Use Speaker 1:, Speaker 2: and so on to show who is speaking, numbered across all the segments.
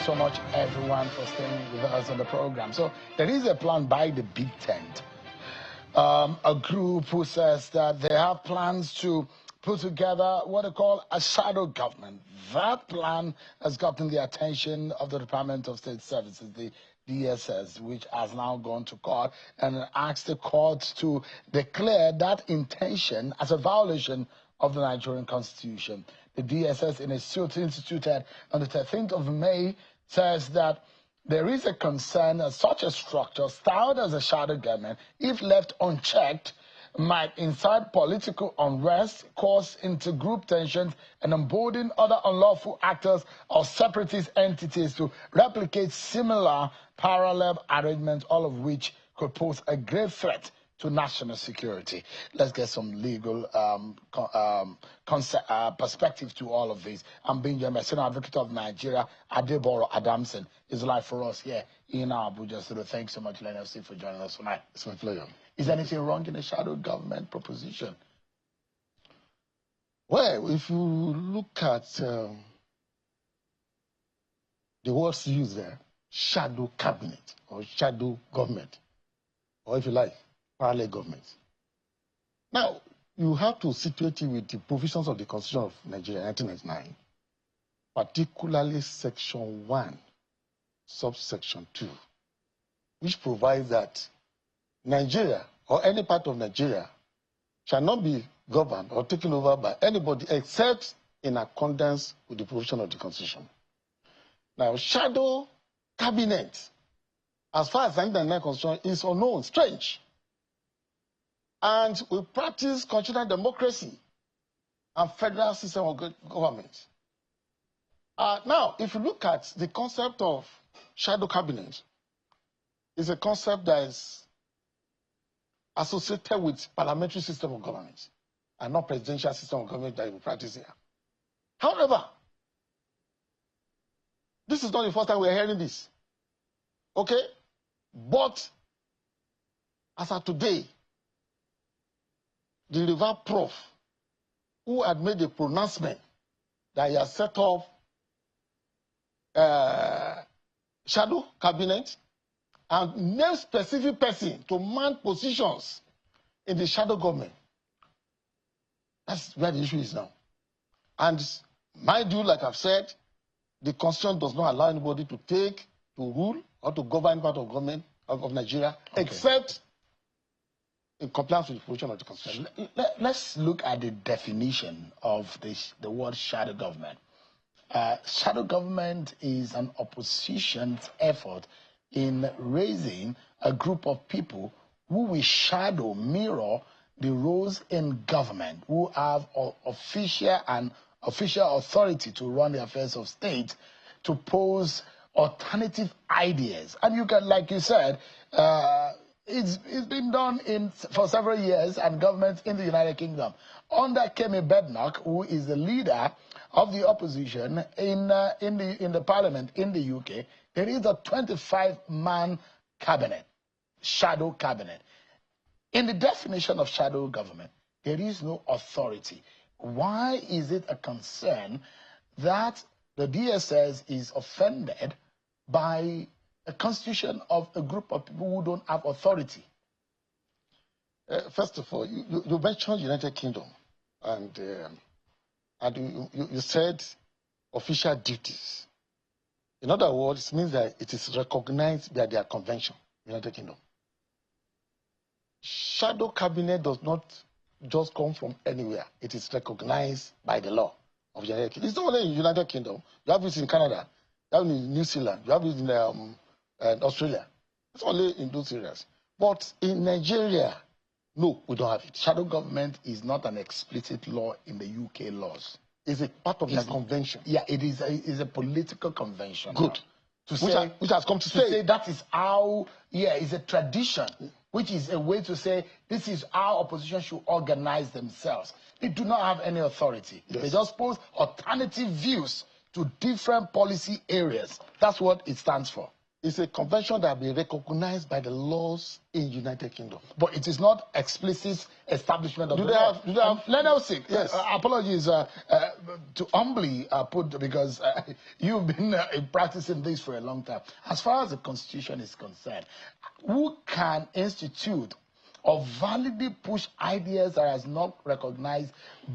Speaker 1: so much, everyone, for staying with us on the program. So there is a plan by the Big Tent, a group who says that they have plans to put together what they call a shadow government. That plan has gotten the attention of the Department of State Services, the DSS, which has now gone to court and asked the court to declare that intention as a violation of the Nigerian Constitution. The DSS, in a suit instituted on the 13th of May, says that there is a concern that such a structure, styled as a shadow government, if left unchecked, might incite political unrest, cause intergroup tensions, and embolden other unlawful actors or separatist entities to replicate similar parallel arrangements, all of which could pose a grave threat to national security. Let's get some legal perspective to all of this. I'm being your Senior Advocate of Nigeria, Adeboro Adamson, is live for us here in Abuja. So thanks so much, Leonard, for joining us tonight.
Speaker 2: It's my pleasure.
Speaker 1: Is anything wrong in the shadow government proposition?
Speaker 2: Well, if you look at the words used there, shadow cabinet or shadow government, or if you like, parallel government. Now, you have to situate it with the provisions of the Constitution of Nigeria, 1999, particularly Section 1, subsection 2, which provides that Nigeria or any part of Nigeria shall not be governed or taken over by anybody except in accordance with the provision of the Constitution. Now, shadow cabinet, as far as the 1999 Constitution, is unknown, strange. And we practice constitutional democracy and federal system of government. Now, if you look at the concept of shadow cabinet, it's a concept that is associated with parliamentary system of government and not presidential system of government that we practice here. However, this is not the first time we're hearing this. Okay? But as of today, the River Prof, who had made a pronouncement that he has set up shadow cabinet and named specific person to man positions in the shadow government. That's where the issue is now. And mind you, like I've said, the Constitution does not allow anybody to take, to rule, or to govern part of government of Nigeria, okay, except in compliance with the provision of the Constitution.
Speaker 1: Let's look at the definition of the word shadow government. Shadow government is an opposition's effort in raising a group of people who will shadow, mirror the roles in government, who have official authority to run the affairs of state, to pose alternative ideas. And you can, like you said, it's been done for several years, and governments in the United Kingdom under Kemi Badenoch, who is the leader of the opposition in the parliament in the UK, there is a 25-man cabinet, shadow cabinet. In the definition of shadow government, there is no authority. Why is it a concern that the DSS is offended by a constitution of a group of people who don't have authority?
Speaker 2: First of all, you mentioned United Kingdom, and you said official duties. In other words, it means that it is recognized by their convention, United Kingdom. Shadow cabinet does not just come from anywhere. It is recognized by the law of United Kingdom. It's not only in United Kingdom. You have it in Canada, you have it in New Zealand, you have it in Australia. It's only in those areas. But in Nigeria, no, we don't have it.
Speaker 1: Shadow government is not an explicit law in the UK laws.
Speaker 2: It's a part of the convention.
Speaker 1: Yeah, it is a political convention.
Speaker 2: Good. Which has come to
Speaker 1: say that is how, yeah, it's a tradition, which is a way to say this is how opposition should organize themselves. They do not have any authority. Yes. They just pose alternative views to different policy areas. That's what it stands for.
Speaker 2: is a convention that will be recognized by the laws in United Kingdom.
Speaker 1: But it is not explicit establishment of the
Speaker 2: law.
Speaker 1: Do they have? Let us see.
Speaker 2: Yes.
Speaker 1: Apologies to humbly put, because you've been practicing this for a long time. As far as the Constitution is concerned, who can institute or validly push ideas that is not recognized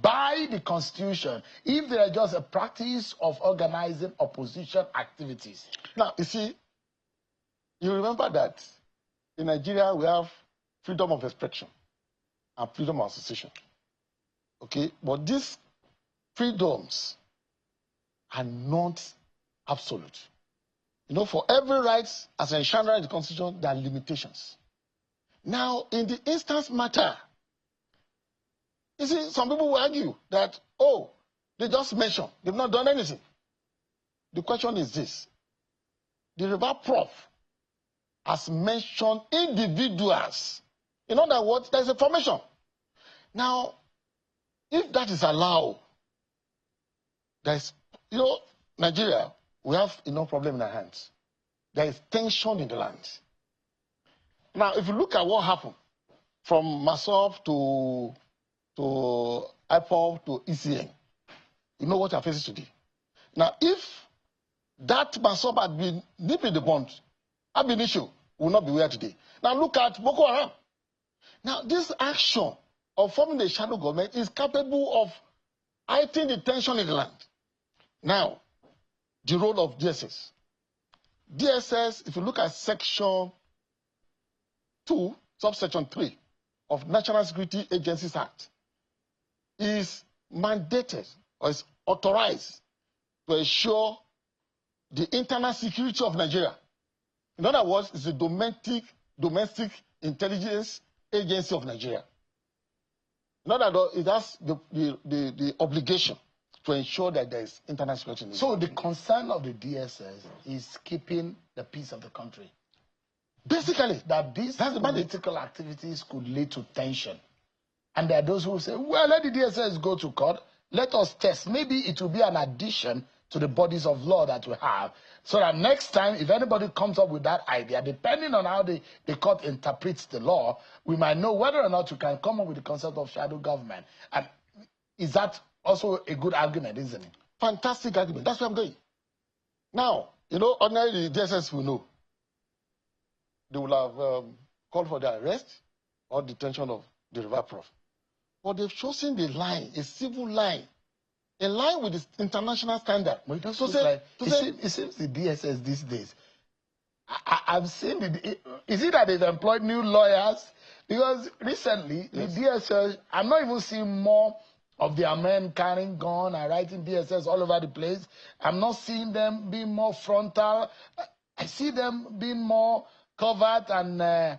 Speaker 1: by the Constitution if they are just a practice of organizing opposition activities?
Speaker 2: Now, you see, you remember that in Nigeria we have freedom of expression and freedom of association. Okay? But these freedoms are not absolute. You know, for every right as enshrined in the Constitution, there are limitations. Now, in the instance matter, you see, some people will argue that, oh, they just mentioned, they've not done anything. The question is this: the River Prof has mentioned individuals. In other words, there's a formation. Now, if that is allowed, there's, you know, Nigeria, we have enough problem in our hands. There is tension in the land. Now, if you look at what happened from MASOP to IPOB to ECN, you know what are facing today. Now, if that MASOP had been nipped in the bond, ab initio, we will not be here today. Now, look at Boko Haram. Now, this action of forming a shadow government is capable of heightening the tension in the land. Now, the role of DSS. DSS, if you look at section 2, subsection 3 of National Security Agencies Act, is mandated or is authorized to ensure the internal security of Nigeria. In other words, it's a domestic intelligence agency of Nigeria. In other words, it has the obligation to ensure that there is internal security.
Speaker 1: So the concern of the DSS is keeping the peace of the country.
Speaker 2: Basically,
Speaker 1: that these political activities could lead to tension. And there are those who say, well, let the DSS go to court. Let us test. Maybe it will be an addition to the bodies of law that we have. So that next time, if anybody comes up with that idea, depending on how the court interprets the law, we might know whether or not you can come up with the concept of shadow government. And is that also a good argument, isn't it?
Speaker 2: Fantastic argument. That's where I'm going. Now, you know, ordinarily the DSS will know. They will have called for the arrest or detention of the River Prof. But they've chosen the line, a civil line, in line with the international standard.
Speaker 1: Well, it seems the DSS these days, I've seen is it that they've employed new lawyers? Because recently, yes, the DSS, I'm not even seeing more of their men carrying gun and writing DSS all over the place. I'm not seeing them being more frontal. I see them being more covert, and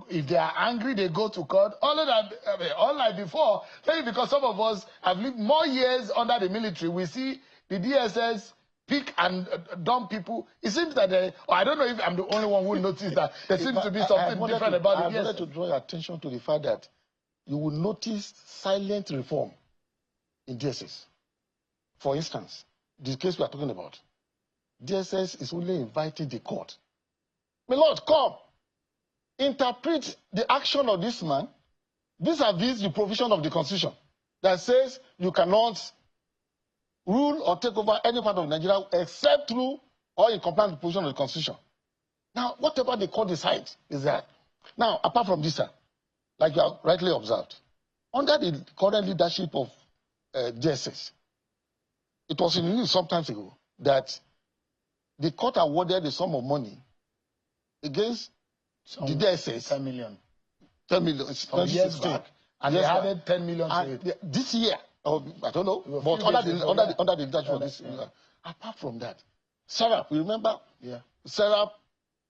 Speaker 1: if they are angry, they go to court. All of that, unlike before, maybe because some of us have lived more years under the military, we see the DSS pick and dump people. It seems that I don't know if I'm the only one who noticed that there seems to be something different about the DSS.
Speaker 2: I wanted to draw your attention to the fact that you will notice silent reform in DSS. For instance, the case we are talking about, DSS is only inviting the court. My Lord, come, interpret the action of this man vis-a-vis the provision of the Constitution that says you cannot rule or take over any part of Nigeria except through or in compliance with the provision of the Constitution. Now, whatever the court decides is that. Now, apart from this, like you have rightly observed, under the current leadership of DSS, it was in the news some time ago that the court awarded a sum of money against the DSS.
Speaker 1: 10 million.
Speaker 2: 10 million.
Speaker 1: Some years back. And they added 10 million to it.
Speaker 2: This year, I don't know, but under the leadership of this. Apart from that, Sarah, you remember?
Speaker 1: Yeah.
Speaker 2: Sarah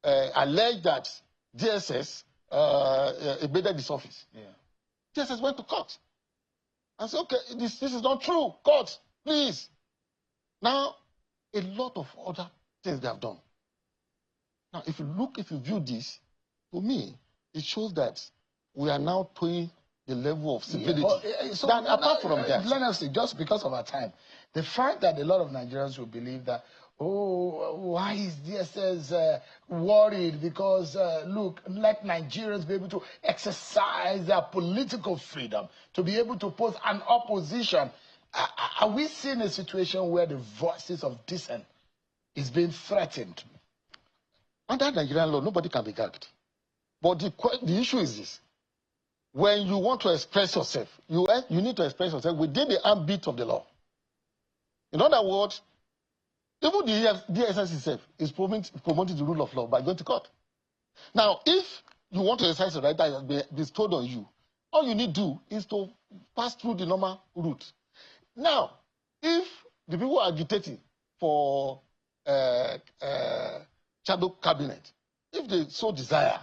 Speaker 2: alleged that DSS invaded this office.
Speaker 1: Yeah.
Speaker 2: DSS went to court and said, okay, this is not true. Court, please. Now, a lot of other things they have done. Now, if you view this, to me, it shows that we are now putting the level of civility.
Speaker 1: Yeah, so
Speaker 2: apart from that,
Speaker 1: let us see, just because of our time, the fact that a lot of Nigerians will believe that, Oh, why is DSS worried? Because, look, let Nigerians be able to exercise their political freedom, to be able to pose an opposition. Are we seeing a situation where the voices of dissent is being threatened?
Speaker 2: Under Nigerian law, nobody can be gagged. But the issue is this. When you want to express yourself, you need to express yourself within the ambit of the law. In other words, even the DSS itself is promoting the rule of law by going to court. Now, if you want to exercise the right that has been bestowed on you, all you need to do is to pass through the normal route. Now, if the people are agitating for shadow cabinet, if they so desire,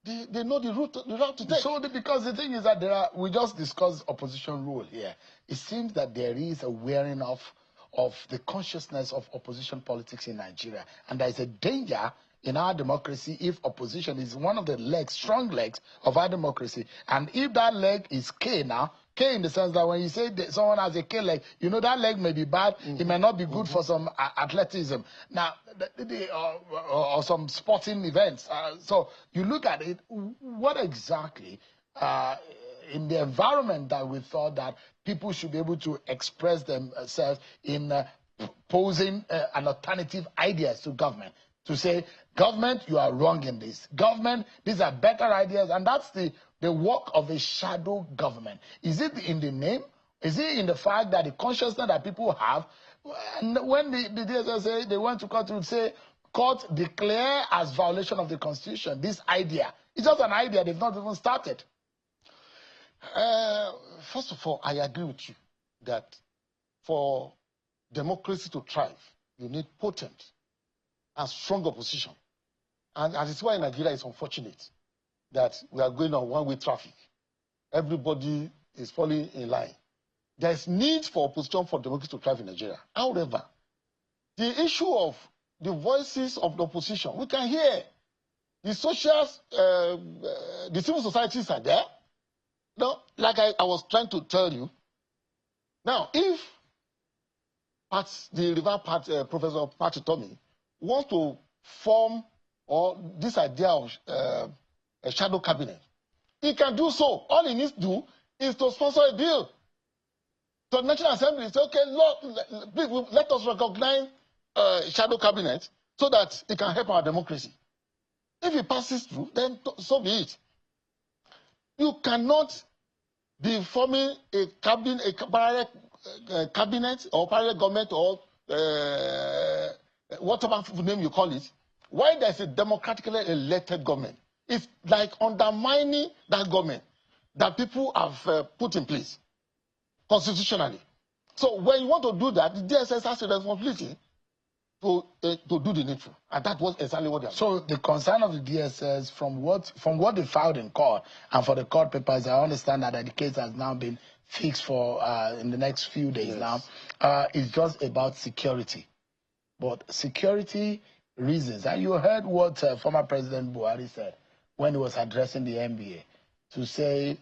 Speaker 2: they know the route to take.
Speaker 1: So, because the thing is that we just discussed opposition rule here. It seems that there is a wearing off of the consciousness of opposition politics in Nigeria. And there is a danger in our democracy if opposition is one of the legs, strong legs of our democracy. And if that leg is K now, K in the sense that when you say that someone has a K leg, you know that leg may be bad, it may not be good for some athleticism. Now, or some sporting events. So you look at it, what exactly in the environment that we thought that people should be able to express themselves in posing an alternative ideas to government, to say, government, you are wrong in this. Government, these are better ideas, and that's the work of a shadow government. Is it in the name? Is it in the fact that the consciousness that people have, and when the DSS say they went to court to say, court declare as violation of the Constitution this idea? It's just an idea, they've not even started.
Speaker 2: First of all, I agree with you that for democracy to thrive, you need potent and strong opposition. And that is why Nigeria is unfortunate that we are going on one-way traffic. Everybody is falling in line. There is need for opposition for democracy to thrive in Nigeria. However, the issue of the voices of the opposition, we can hear the socials, the civil societies are there. Now, like I was trying to tell you, now, if the River Professor Pat Tommy wants to form this idea of a shadow cabinet, he can do so. All he needs to do is to sponsor a bill. So the National Assembly say, okay, Lord, let us recognize shadow cabinet so that it can help our democracy. If it passes through, then so be it. You cannot be forming a cabinet or parallel government or whatever name you call it, while there's a democratically elected government. It's like undermining that government that people have put in place constitutionally. So when you want to do that, the DSS has a responsibility to do the needful, and that was exactly what they have.
Speaker 1: So the concern of the DSS, from what they filed in court and for the court papers, I understand that the case has now been fixed for in the next few days. Yes. Now, is just about security, but security reasons. And you heard what former President Buhari said when he was addressing the NBA, to say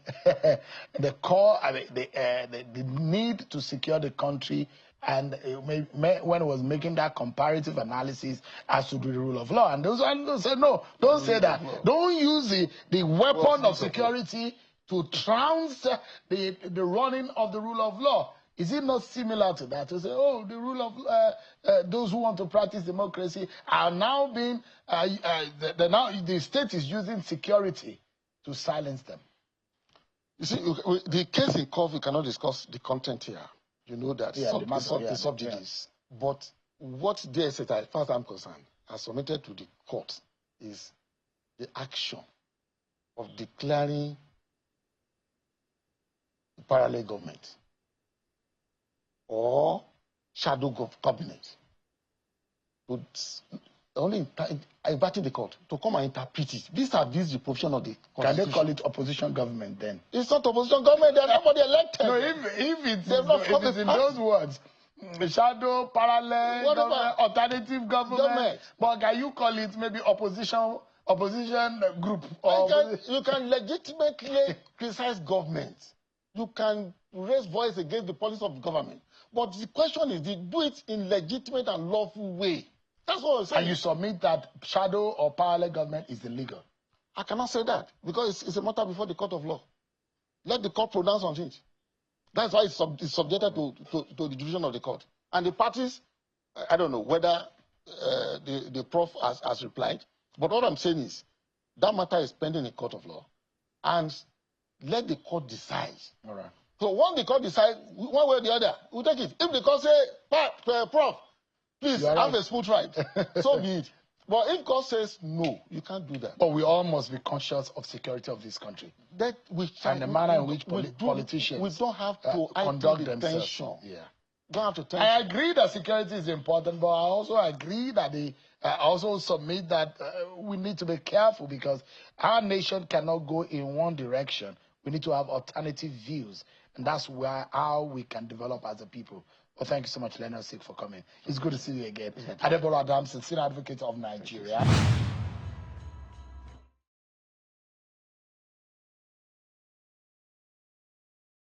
Speaker 1: the core, the need to secure the country. And when it was making that comparative analysis as to the rule of law, and those said, no, don't say that. Don't use the weapon of security to trounce the running of the rule of law. Is it not similar to that? To say, oh, the rule of those who want to practice democracy are now being, the state is using security to silence them.
Speaker 2: You see, the case in court, we cannot discuss the content here. You know that the subject is. But what DSS, as far as I'm concerned, has submitted to the court is the action of declaring parallel government or shadow cabinet. Only inviting the court to come and interpret it. These are the provision of the Constitution.
Speaker 1: Can they call it opposition government then?
Speaker 2: It's not opposition government. They're nobody elected.
Speaker 1: No, if it's in those words, shadow, parallel, government, alternative government. But can you call it maybe opposition group?
Speaker 2: You can legitimately criticize government. You can raise voice against the policy of the government. But the question is, do it in legitimate and lawful way. That's what I'm saying.
Speaker 1: And you submit that shadow or parallel government is illegal.
Speaker 2: I cannot say that because it's a matter before the court of law. Let the court pronounce on it. That's why it's subjected to the division of the court. And the parties, I don't know whether the prof has replied, but what I'm saying is that matter is pending in court of law, and let the court decide.
Speaker 1: All right.
Speaker 2: So once the court decides, one way or the other, we'll take it. If the court say, Prof, please have a smooth ride, so be it. But if court says no, you can't do that.
Speaker 1: But we all must be conscious of security of this country.
Speaker 2: That
Speaker 1: and the manner in which politicians
Speaker 2: we don't have to
Speaker 1: conduct
Speaker 2: the
Speaker 1: themselves.
Speaker 2: tension.
Speaker 1: Yeah.
Speaker 2: Don't have to tension.
Speaker 1: I agree that security is important, but I also agree that I also submit that we need to be careful because our nation cannot go in one direction. We need to have alternative views, and that's how we can develop as a people. Well, thank you so much, Leonard Sik, for coming. It's good to see you again. Adebolo Adams, Senior Advocate of Nigeria.